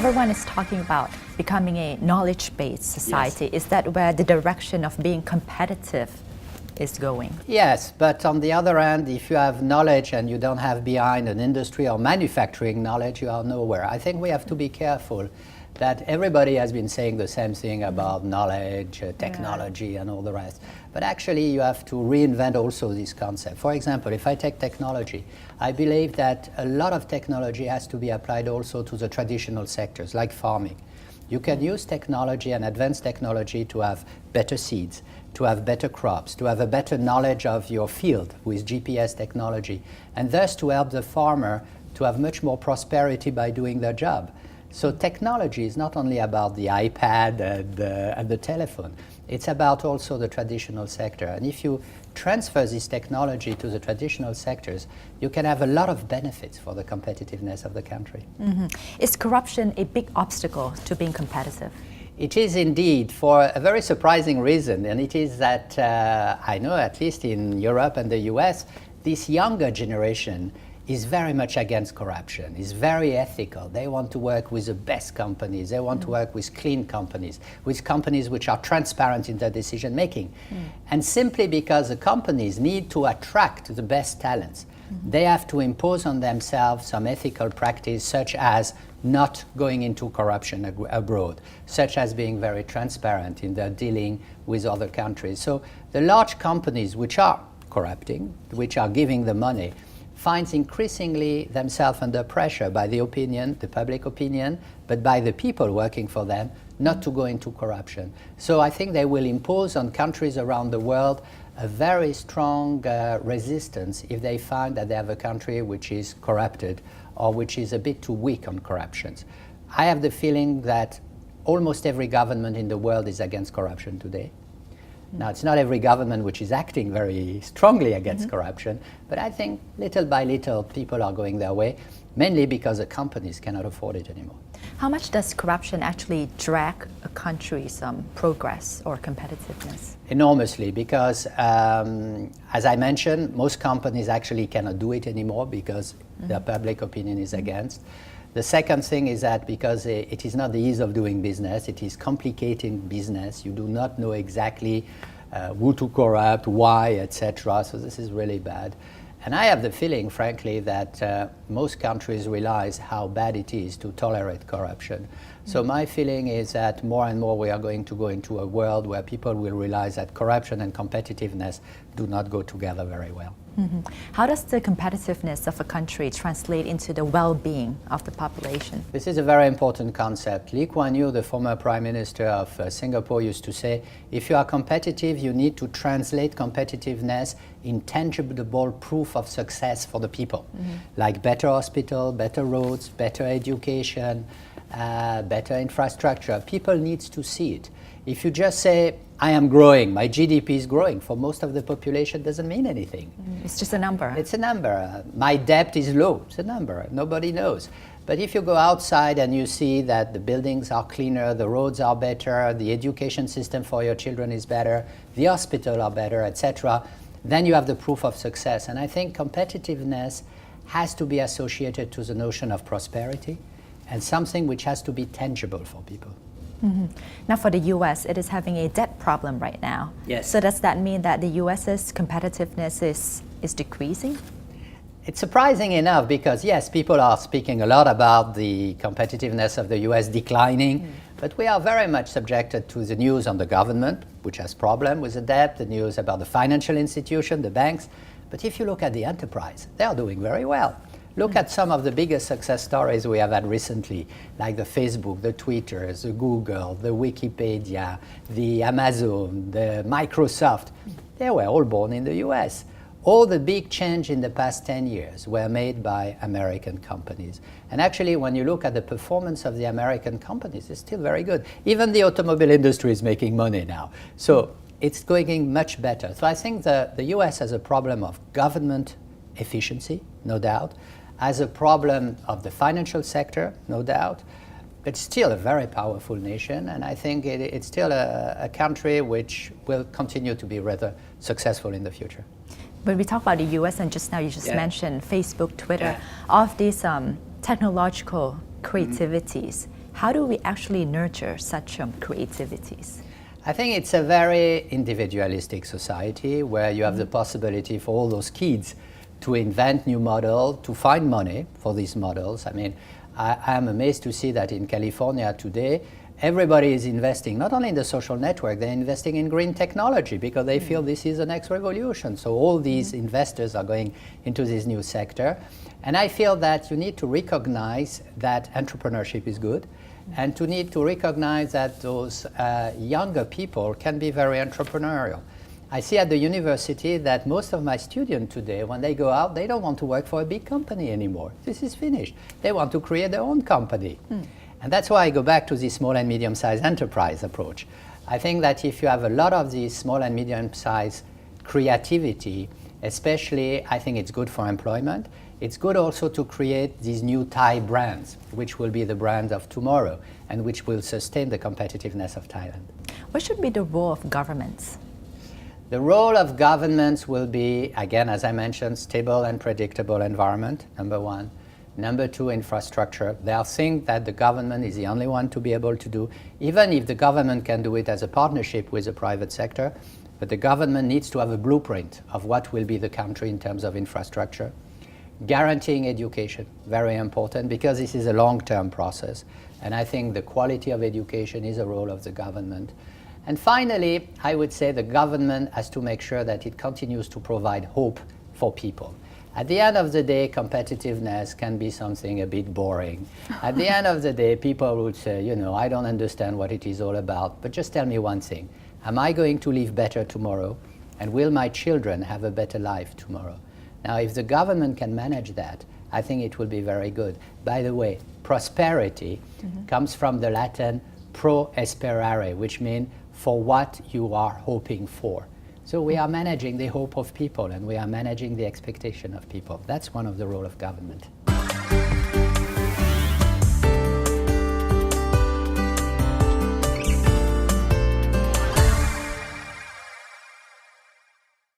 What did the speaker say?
everyone is talking about becoming a knowledge-based society. Yes. Is that where the direction of being competitive is going? Yes, but on the other hand, if you have knowledge and you don't have behind an industry or manufacturing knowledge, you are nowhere. I think we have to be careful that everybody has been saying the same thing about knowledge, technology, and all the rest. But actually, you have to reinvent also this concept. For example, if I take technology, I believe that a lot of technology has to be applied also to the traditional sectors, like farming. You can use technology and advanced technology to have better seeds, to have better crops, to have a better knowledge of your field with GPS technology, and thus to help the farmer to have much more prosperity by doing their job. So technology is not only about the iPad and the telephone, it's about also the traditional sector. And if you transfer this technology to the traditional sectors, you can have a lot of benefits for the competitiveness of the country. Mm-hmm. Is corruption a big obstacle to being competitive? It is indeed, for a very surprising reason, and it is that I know, at least in Europe and the US, this younger generation is very much against corruption, is very ethical. They want to work with the best companies. They want to work with clean companies, with companies which are transparent in their decision making. And simply because the companies need to attract the best talents, they have to impose on themselves some ethical practice, such as not going into corruption abroad, such as being very transparent in their dealing with other countries. So the large companies which are corrupting, which are giving the money, finds increasingly themselves under pressure by the opinion, the public opinion, but by the people working for them, not to go into corruption. So I think they will impose on countries around the world a very strong resistance if they find that they have a country which is corrupted or which is a bit too weak on corruptions. I have the feeling that almost every government in the world is against corruption today. Now, it's not every government which is acting very strongly against corruption, but I think little by little people are going their way, mainly because the companies cannot afford it anymore. How much does corruption actually drag a country's progress or competitiveness? Enormously, because as I mentioned, most companies actually cannot do it anymore because the public opinion is against. The second thing is that because it is not the ease of doing business, it is complicating business. You do not know exactly who to corrupt, why, etc. So this is really bad. And I have the feeling, frankly, that most countries realize how bad it is to tolerate corruption. So my feeling is that more and more we are going to go into a world where people will realize that corruption and competitiveness do not go together very well. How does the competitiveness of a country translate into the well-being of the population? This is a very important concept. Lee Kuan Yew, the former Prime Minister of Singapore, used to say, if you are competitive, you need to translate competitiveness in tangible proof of success for the people, like better hospital, better roads, better education, better infrastructure. People need to see it. If you just say, I am growing, my GDP is growing, for most of the population doesn't mean anything. It's just a number. It's a number. My debt is low. It's a number. Nobody knows. But if you go outside and you see that the buildings are cleaner, the roads are better, the education system for your children is better, the hospital are better, etc., then you have the proof of success. And I think competitiveness has to be associated to the notion of prosperity and something which has to be tangible for people. Now for the US, it is having a debt problem right now. Yes. So does that mean that the US's competitiveness is decreasing? It's surprising enough because, yes, people are speaking a lot about the competitiveness of the US declining, but we are very much subjected to the news on the government, which has problem with the debt, the news about the financial institution, the banks. But if you look at the enterprise, they are doing very well. Look at some of the biggest success stories we have had recently, like the Facebook, the Twitter, the Google, the Wikipedia, the Amazon, the Microsoft. They were all born in the US. All the big change in the past 10 years were made by American companies. And actually, when you look at the performance of the American companies, it's still very good. Even the automobile industry is making money now. So it's going much better. So I think the US has a problem of government efficiency, no doubt, has a problem of the financial sector, no doubt. It's still a very powerful nation, and I think it's still a country which will continue to be rather successful in the future. When we talk about the US, and just now you just mentioned Facebook, Twitter, all of these technological creativities, How do we actually nurture such creativities? I think it's a very individualistic society where you have the possibility for all those kids to invent new models, to find money for these models. I mean, I am amazed to see that in California today, everybody is investing not only in the social network, they're investing in green technology because they feel this is the next revolution. So all these investors are going into this new sector. And I feel that you need to recognize that entrepreneurship is good and to need to recognize that those younger people can be very entrepreneurial. I see at the university that most of my students today, when they go out, they don't want to work for a big company anymore. This is finished. They want to create their own company. And that's why I go back to the small and medium-sized enterprise approach. I think that if you have a lot of these small and medium-sized creativity, especially, I think it's good for employment. It's good also to create these new Thai brands, which will be the brands of tomorrow and which will sustain the competitiveness of Thailand. What should be the role of governments? The role of governments will be, again, as I mentioned, stable and predictable environment, number one. Number two, infrastructure. There are things that the government is the only one to be able to do, even if the government can do it as a partnership with the private sector. But the government needs to have a blueprint of what will be the country in terms of infrastructure. Guaranteeing education, very important, because this is a long-term process. And I think the quality of education is a role of the government. And finally, I would say the government has to make sure that it continues to provide hope for people. At the end of the day, competitiveness can be something a bit boring. At the end of the day, people would say, you know, I don't understand what it is all about, but just tell me one thing. Am I going to live better tomorrow? And will my children have a better life tomorrow? Now, if the government can manage that, I think it will be very good. By the way, prosperity comes from the Latin pro esperare, which means for what you are hoping for. So we are managing the hope of people and we are managing the expectation of people. That's one of the roles of government.